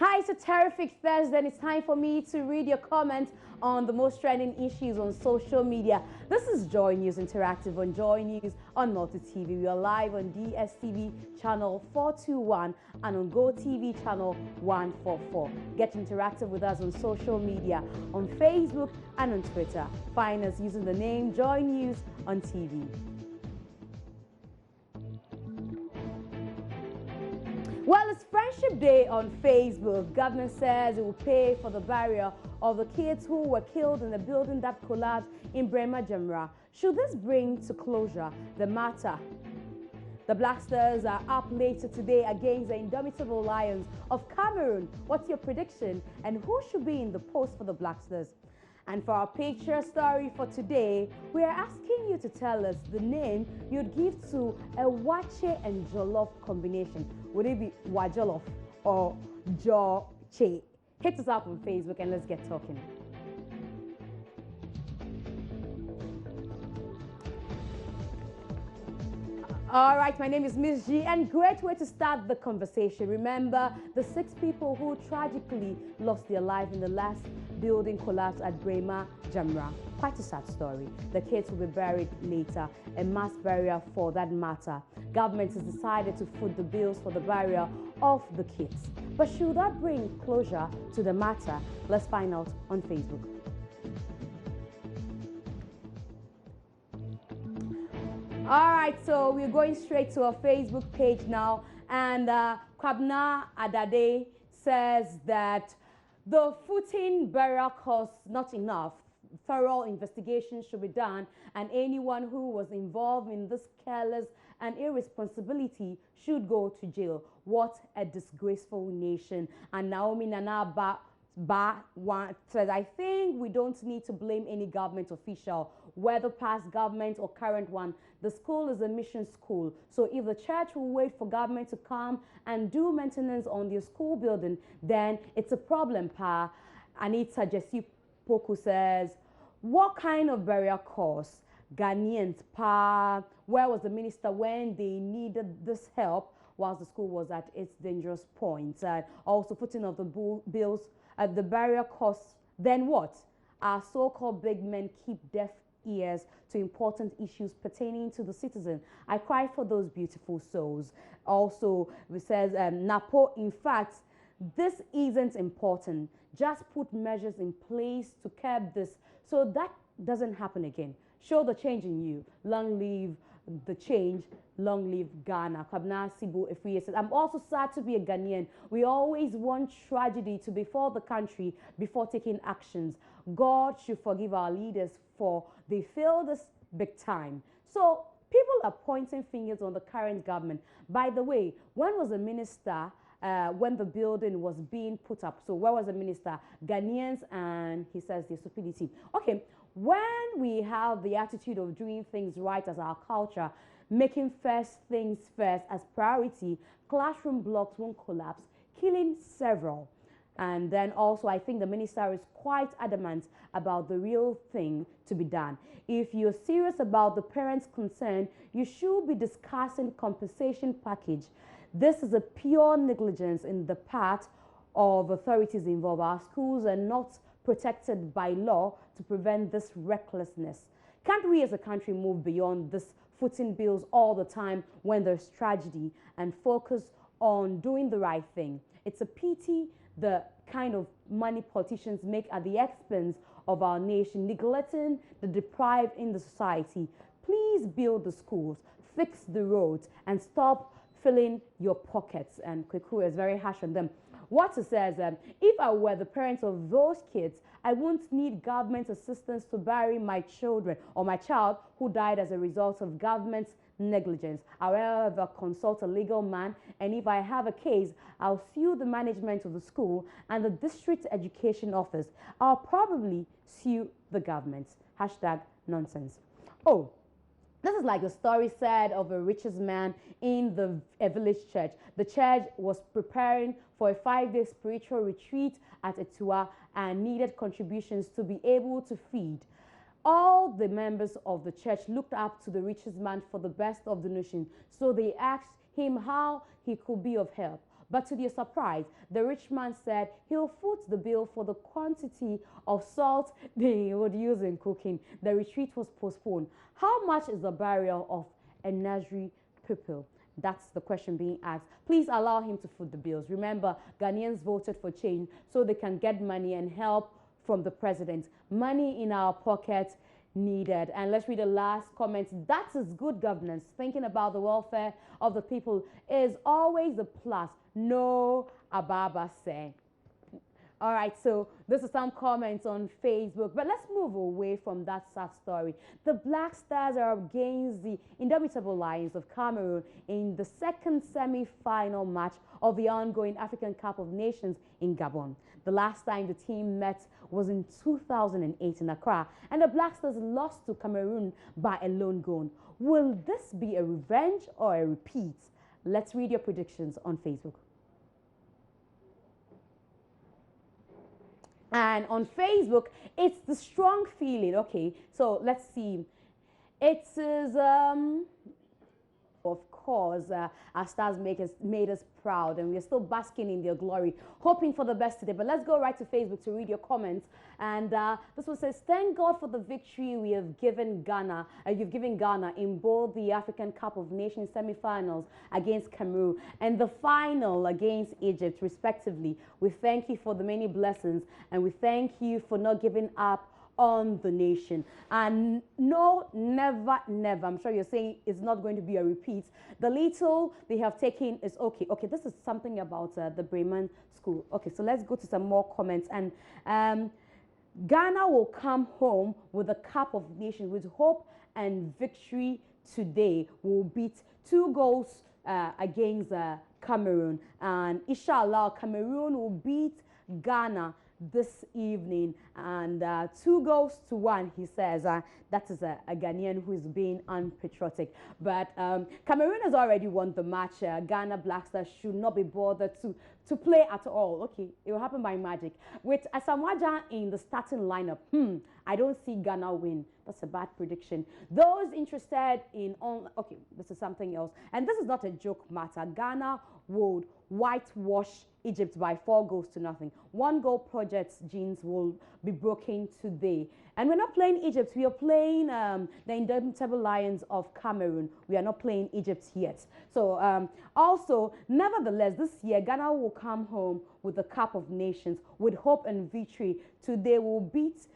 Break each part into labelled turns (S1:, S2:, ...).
S1: Hi, it's a terrific Thursday, and it's time for me to read your comments on the most trending issues on social media. This is Joy News Interactive on Joy News on Multi TV. We are live on DSTV channel 421 and on Go TV channel 144. Get interactive with us on social media on Facebook and on Twitter. Find us using the name Joy News on TV. Well, it's Friendship Day on Facebook. Government says it will pay for the burial of the kids who were killed in the building that collapsed in Brema Jamra. Should this bring to closure the matter? The Black Stars are up later today against the indomitable Lions of Cameroon. What's your prediction? And who should be in the post for the Black Stars? And for our picture story for today, we are asking you to tell us the name you'd give to a wache and jollof combination. Would it be wajolof or joche? Hit us up on Facebook and let's get talking. All right, my name is Miss G, and great way to start the conversation. Remember the 6 people who tragically lost their life in the last building collapse at Brema Jamra. Quite a sad story. The kids will be buried later, a mass burial for that matter. Government has decided to foot the bills for the burial of the kids. But should that bring closure to the matter? Let's find out on Facebook. All right, so we're going straight to our Facebook page now, and Kwabna Adade says that the footing burial costs not enough. Thorough investigation should be done, and anyone who was involved in this careless and irresponsibility should go to jail. What a disgraceful nation. And Naomi Nana says, I think we don't need to blame any government official, whether past government or current one. The school is a mission school. So if the church will wait for government to come and do maintenance on their school building, then it's a problem, pa. Anita Jessie Poku says, what kind of burial costs? Ghanaians, pa. Where was the minister when they needed this help whilst the school was at its dangerous point? Also putting of the bills at the burial costs, then what? Our so-called big men keep deaf ears to important issues pertaining to the citizen. I cry for those beautiful souls. Also, it says, Napo, in fact, this isn't important. Just put measures in place to curb this so that doesn't happen again. Show the change in you. Long live the change. Long live Ghana. Kwabna Sibu Efriye says, I'm also sad to be a Ghanaian. We always want tragedy to befall the country before taking actions. God should forgive our leaders for they failed us big time. So people are pointing fingers on the current government. By the way, when was the minister when the building was being put up? So where was the minister? Ghanaians, and he says the stupidity. Okay, when we have the attitude of doing things right as our culture, making first things first as priority, classroom blocks won't collapse, killing several. And then also, I think the minister is quite adamant about the real thing to be done. If you're serious about the parents' concern, you should be discussing compensation package. This is a pure negligence in the part of authorities involved. Our schools are not protected by law to prevent this recklessness. Can't we as a country move beyond this footing bills all the time when there's tragedy and focus on doing the right thing? It's a pity the kind of money politicians make at the expense of our nation, neglecting the deprived in the society. Please build the schools, fix the roads, and stop filling your pockets. And Kweku is very harsh on them. What it says, if I were the parents of those kids, I wouldn't need government assistance to bury my children or my child who died as a result of government's negligence. However, consult a legal man, and if I have a case, I'll sue the management of the school and the district education office. I'll probably sue the government. Hashtag nonsense. Oh, this is like the story said of a richest man in a village church. The church was preparing for a 5-day spiritual retreat at Etua and needed contributions to be able to feed. All the members of the church looked up to the richest man for the best of the nation, so they asked him how he could be of help. But to their surprise, the rich man said he'll foot the bill for the quantity of salt they would use in cooking. The retreat was postponed. How much is the barrel of a nursery pupil? That's the question being asked. Please allow him to foot the bills. Remember, Ghanaians voted for change so they can get money and help from the president. Money in our pockets needed. And let's read the last comment. That is good governance. Thinking about the welfare of the people is always a plus. No Ababa say. All right, so this is some comments on Facebook, but let's move away from that sad story. The Black Stars are against the indomitable Lions of Cameroon in the second semi-final match of the ongoing African Cup of Nations in Gabon. The last time the team met was in 2008 in Accra, and the Black Stars lost to Cameroon by a lone goal. Will this be a revenge or a repeat? Let's read your predictions on Facebook. And on Facebook, it's the strong feeling. Okay, so let's see. It is, of course, our stars made us proud, and we're still basking in their glory, hoping for the best today. But let's go right to Facebook to read your comments. And this one says, thank God for the victory we have given Ghana. You've given Ghana in both the African Cup of Nations semi-finals against Cameroon and the final against Egypt, respectively. We thank you for the many blessings, and we thank you for not giving up on the nation. And no, never, never. I'm sure you're saying it's not going to be a repeat. The little they have taken is okay. Okay, this is something about the Bremen school. Okay, so let's go to some more comments. And Ghana will come home with a Cup of Nations with hope and victory today. Will beat 2 goals against Cameroon. And inshallah, Cameroon will beat Ghana this evening, and 2-1, he says. That is a Ghanaian who is being unpatriotic. But Cameroon has already won the match. Ghana Black Stars should not be bothered to play at all. Okay, it will happen by magic. With Asamoah in the starting lineup, I don't see Ghana win. That's a bad prediction. Those interested in okay, this is something else. And this is not a joke matter. Ghana would whitewash Egypt by 4-0. 1-goal project's genes will be broken today. And we're not playing Egypt. We are playing the indomitable Lions of Cameroon. We are not playing Egypt yet. So also, nevertheless, this year, Ghana will come home with the Cup of Nations with hope and victory. Today will beat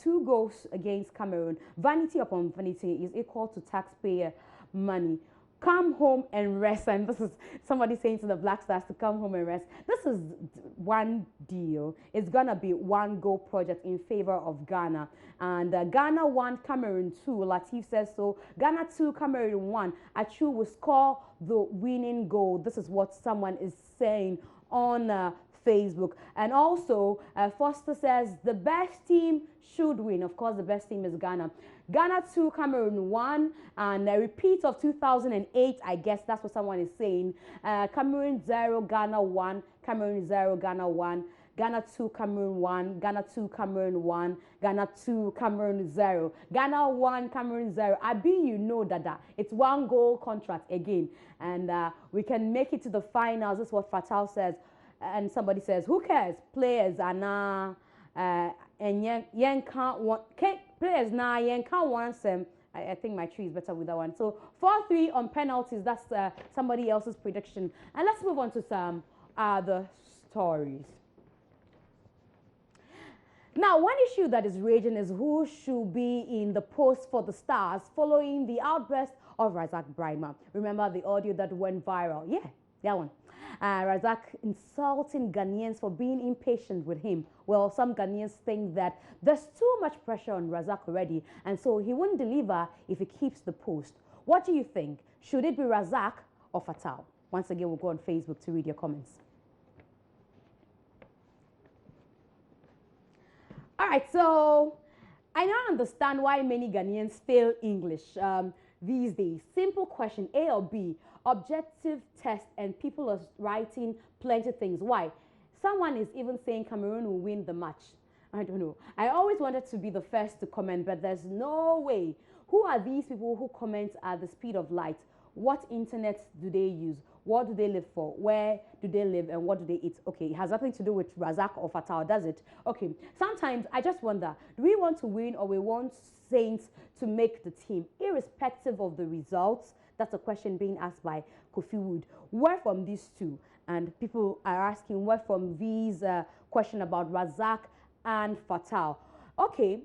S1: 2 goals against Cameroon. Vanity upon vanity is equal to taxpayer money. Come home and rest. And this is somebody saying to the Black Stars to come home and rest. This is one deal. It's going to be 1-goal project in favor of Ghana. And Ghana 1, Cameroon 2. Latif says so. Ghana 2, Cameroon 1. Achu will score the winning goal. This is what someone is saying on Facebook. And also, Foster says the best team should win. Of course, the best team is Ghana. Ghana 2, Cameroon 1, and a repeat of 2008, I guess that's what someone is saying. Cameroon 0, Ghana 1, Cameroon 0, Ghana 1, Ghana 2, Cameroon 1, Ghana 2, Cameroon 1, Ghana 2, Cameroon 0, Ghana 1, Cameroon 0. Abi, you know that it's 1-goal contract again, and we can make it to the finals. That's what Fatal says. And somebody says, who cares? Players are now, and yen can't want, players now, yen can't want them. I think my tree is better with that one. So 4-3 on penalties. That's somebody else's prediction. And let's move on to some other stories. Now, one issue that is raging is who should be in the post for the Stars following the outburst of Razak Brahima. Remember the audio that went viral? Yeah, that one. Razak insulting Ghanaians for being impatient with him. Well, some Ghanaians think that there's too much pressure on Razak already, and so he won't deliver if he keeps the post. What do you think? Should it be Razak or Fatal? Once again, we'll go on Facebook to read your comments. All right, so I now understand why many Ghanaians fail English these days. Simple question, A or B, objective test, and people are writing plenty of things. Why? Someone is even saying Cameroon will win the match. I don't know. I always wanted to be the first to comment, but there's no way. Who are these people who comment at the speed of light? What internet do they use? What do they live for? Where do they live and what do they eat? Okay, it has nothing to do with Razak or Fatal, does it? Okay, sometimes I just wonder, do we want to win or we want Saints to make the team, irrespective of the results? That's a question being asked by Kofi Wood. Where from these two? And people are asking where from these question about Razak and Fatal. Okay,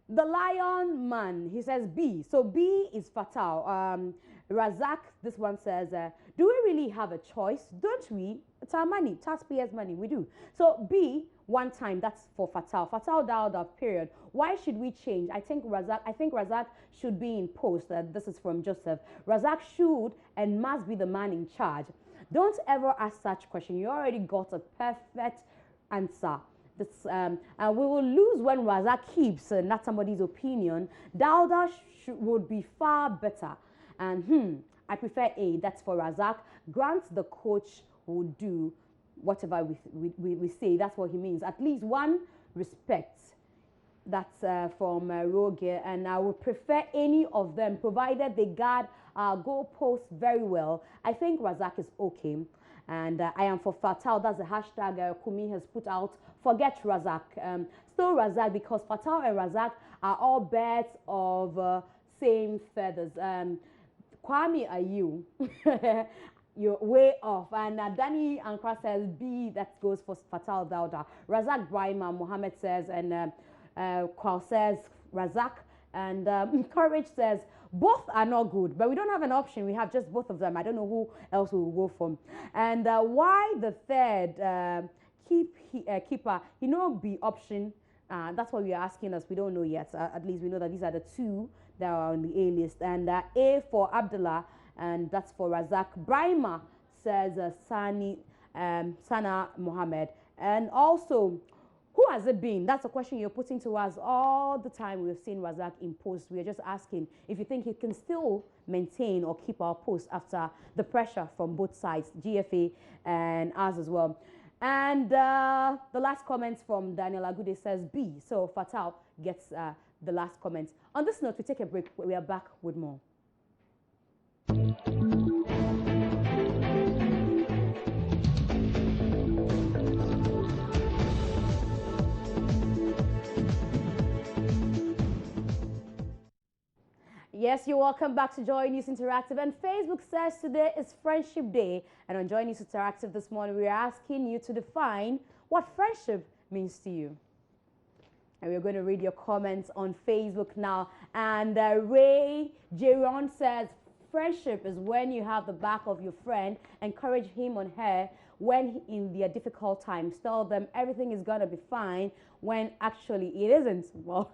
S1: the Lion Man, he says B. So B is Fatal. Razak, this one says, do we really have a choice? Don't we? It's our money, taxpayers' money, we do. So B, one time, that's for Fatal. Fatal dialed up, period. Why should we change? I think Razak should be in post. This is from Joseph. Razak should and must be the man in charge. Don't ever ask such question. You already got a perfect answer. This, we will lose when Razak keeps not somebody's opinion. Dauda would be far better. And I prefer A. That's for Razak. Grant the coach will do whatever we say. That's what he means. At least one respect. That's from Roger. And I would prefer any of them, provided they guard our goalposts very well. I think Razak is okay. And I am for Fatal. That's the hashtag Kumi has put out. Forget Razak. Still Razak, because Fatal and Razak are all birds of same feathers. Kwame, are you? You're way off. And Danny Ankra says B, that goes for Fatal Dauda. Razak Brahima, Mohammed says, and Kwal says Razak. And Courage says both are not good, but we don't have an option. We have just both of them. I don't know who else we will go for. And why the third keeper, you know, be option? That's what we are asking us. We don't know yet. At least we know that these are the two that are on the A list. And A for Abdullah, and that's for Razak. Brahima says Sana Mohammed. And also, who has it been? That's a question you're putting to us all the time. We've seen Razak in post. We're just asking if you think he can still maintain or keep our post after the pressure from both sides, GFA and us as well. And the last comments from Daniel Agude says B. So Fatal gets the last comments. On this note, we take a break. We are back with more. Yes, you're welcome back to Joy News Interactive. And Facebook says today is Friendship Day. And on Joy News Interactive this morning, we're asking you to define what friendship means to you. And we're going to read your comments on Facebook now. And Ray Jaron says, friendship is when you have the back of your friend, encourage him or her when in their difficult times. Tell them everything is going to be fine when actually it isn't. Well,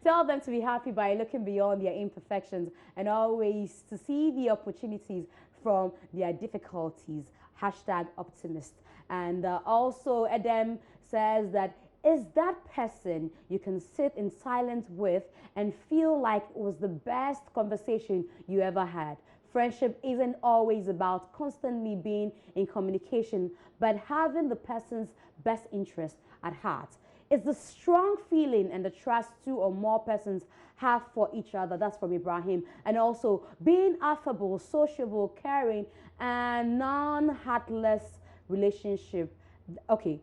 S1: tell them to be happy by looking beyond their imperfections and always to see the opportunities from their difficulties. Hashtag optimist. And also Edem says that is that person you can sit in silence with and feel like it was the best conversation you ever had. Friendship isn't always about constantly being in communication, but having the person's best interest at heart. It's the strong feeling and the trust two or more persons have for each other. That's from Ibrahim. And also being affable, sociable, caring, and non-heartless relationship. Okay.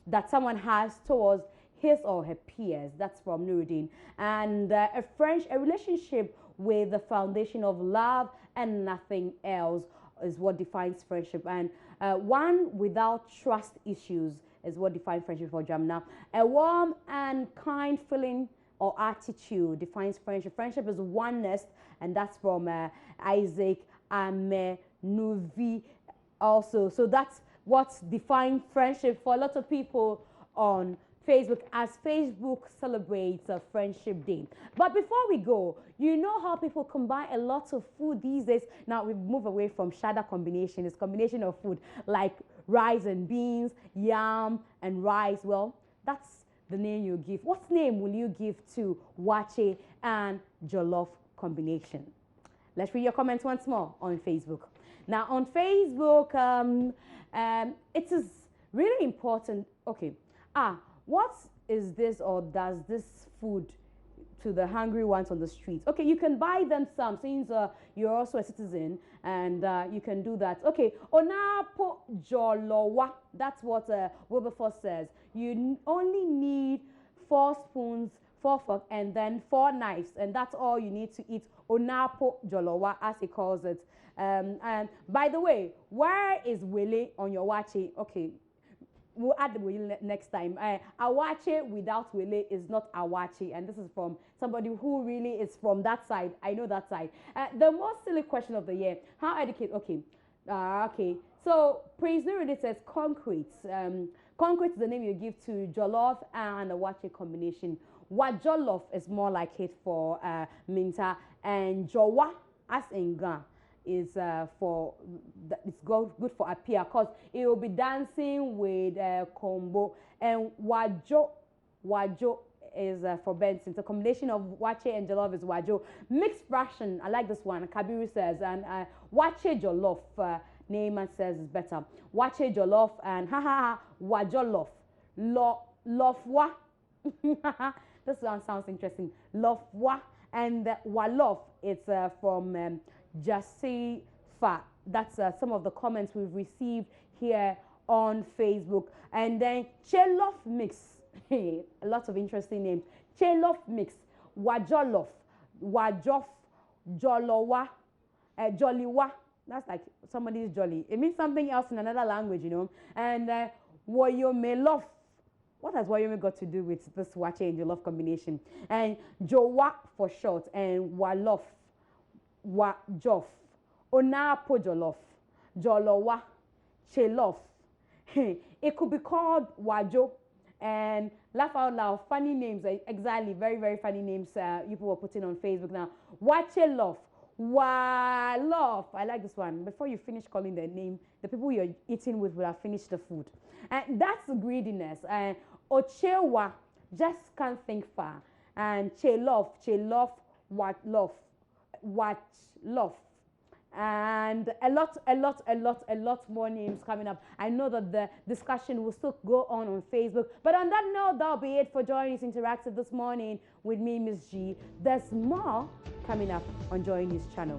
S1: That someone has towards his or her peers. That's from Nuruddin. And a relationship with the foundation of love and nothing else is what defines friendship. And one without trust issues is what defines friendship for Jamna. A warm and kind feeling or attitude defines friendship. Friendship is oneness, and that's from Isaac Ame Nuvi also. So that's what defines friendship for a lot of people on Facebook as Facebook celebrates Friendship Day. But before we go, you know how people combine a lot of food these days. Now we move away from shada combination. It's combination of food like rice and beans, yam and rice. Well, that's the name you give. What name will you give to wache and jollof combination? Let's read your comments once more on Facebook. Now on Facebook, it is really important. Okay. What is this or does this food to the hungry ones on the streets. Okay, you can buy them some since you're also a citizen, and you can do that. Okay, onapo jolowa. That's what Wilberforce says. You only need 4 spoons, 4 forks, and then 4 knives, and that's all you need to eat onapo jolowa, as he calls it. And by the way, where is Wele on your wache? Okay, we'll add the wele next time. Awache without wele is not awache, and this is from somebody who really is from that side. I know that side. The most silly question of the year: how educate? Okay, okay. So Prince Nurudi says concrete. Concrete is the name you give to jollof and awache combination. What jollof is more like it for minta, and jowa, as in Ghana, is for it's good for appear, because it will be dancing with combo, and wajo is for Benson. It's a combination of wache and jollof is wajo. Mixed fraction, I like this one. Kabiru says, and wache jollof, Neyman says is better. Wache jollof and wajolof, lofwa. This one sounds interesting. Lofwa, and walof, it's from Jasi Fa. That's some of the comments we've received here on Facebook. And then Chelof Mix. Lots of interesting names. Chelof Mix. Wajolof. Wajof. Jolowa. Joliwa. That's like somebody's jolly. It means something else in another language, you know. And Woyomelof. What has Wyoming got to do with this wache and jollof combination? And Jowa for short, and Walof, Wajof, Onapo jollof, Jolowa, Chelof. It could be called Wajo, and laugh out loud. Funny names, exactly, very, very funny names people were putting on Facebook now. Wachelof, Walof. I like this one. Before you finish calling their name, the people you're eating with will have finished the food. And that's greediness. And Ochewa, just can't think far. And Chelof, Watlof, Watlof. And a lot more names coming up. I know that the discussion will still go on Facebook. But on that note, that'll be it for Joy News Interactive this morning with me, Miss G. There's more coming up on Joy News channel.